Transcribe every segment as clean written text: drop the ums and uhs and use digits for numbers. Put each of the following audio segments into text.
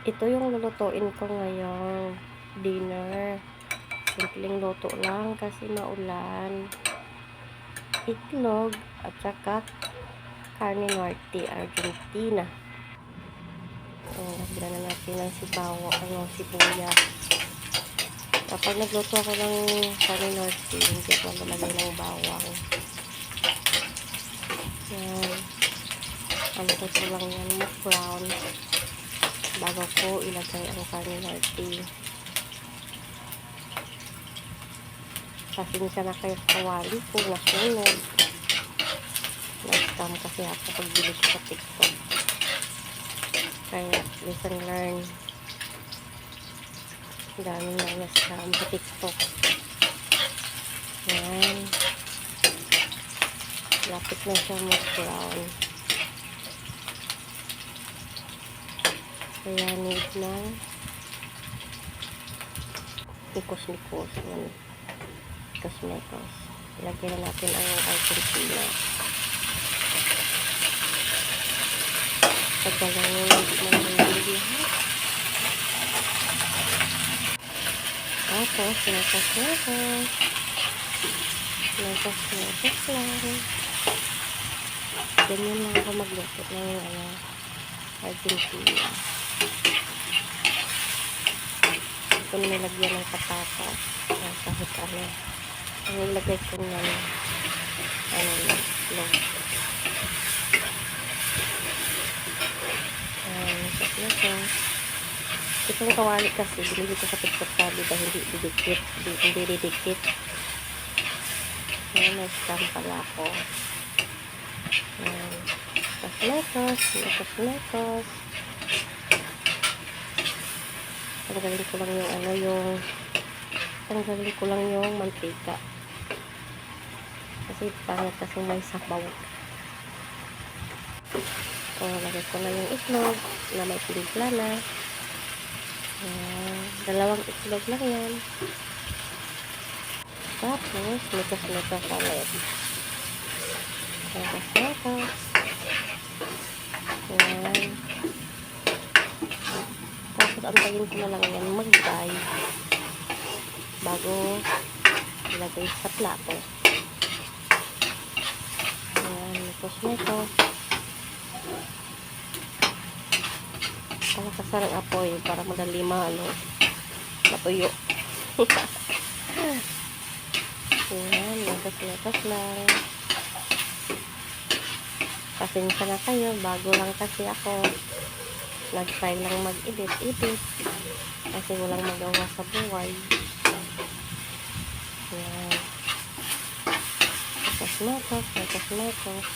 Ito yung lulutuin ko ngayong dinner. Simpleng luto lang kasi maulan. Itlog at saka carne norte, Argentina. Lagyan na natin ng sibuyas. Kapag nagluto ako ng carne norte, hindi ako lalagay ng bawang. Yan. Ang luto lang yan, brown. Bago ko ilagay ang carne norte. Pasensya na kayo sa kawali ko, nasunog. Nag-scam kasi ako pagbili ko sa TikTok. Kaya, listen learn. Dami na na-scam sa TikTok. Yan. Lapit na siya mag-brown. Kaya need na nikos-nikos. Yan. Nikos-nikos. Ilagay na natin ang Argentina. Pagkalang hindi tapos, nikos-nikos. Nikos-nikos lang. Ganyan lang ako magluto ng Argentina. Ito nilagyan ng patatas. Kahit ano. Ang nilagay ko ng itlog. Itong kawali kasi, binili ko sa TikTok sabi dahil hindi didikit. Ayan, na-scam pala ako. Ayan. Lekos. Tanggalin ko lang yung mantika. Kasi pangit kasi may sabaw. So, lagay ko na yung itlog na may timpla na. Dalawang itlog lang yan. Tapos, nikos-nikos ulit. Nikos-nikos. Ayan. Tapos, antayin ko na lang yan mag-dry bago ilagay sa plato. Ayan, nikos-nikos. Palakasan ang apoy para madali matuyo. Ayan, nikos-nikos lang. Pasensya na kayo, bago lang kasi ako. Nag-try lang mag-edit kasi walang magawa sa buhay. Ayan. Nikos-nikos.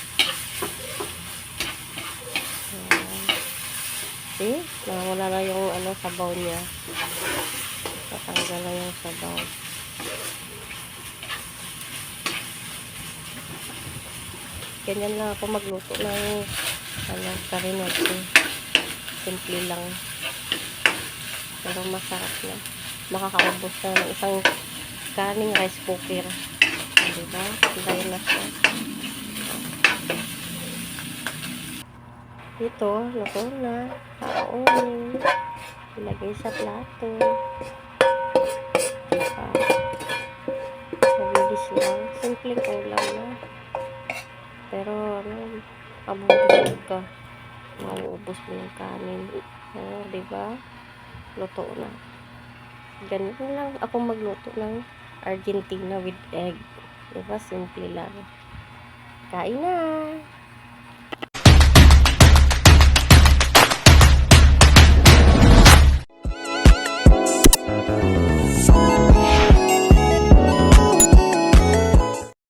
See? Nawala na yung sabaw niya. Tatanggal na yung sabaw. Ganyan lang ako magluto ng carne norte. Simple lang. Pero masarap na. Makakaubos na ng isang kaning rice cooker. Diba? Dahil na siya. Ito, luto na. Kaunin. Ilagay sa plato. Diba? Mabilis lang. Simpleng ulam na. Pero, mabubusog ka. Mauubos mo yung kanin. Diba? Luto na. Ganun lang ako magluto ng Argentina with egg. Diba? Simple lang. Kain na!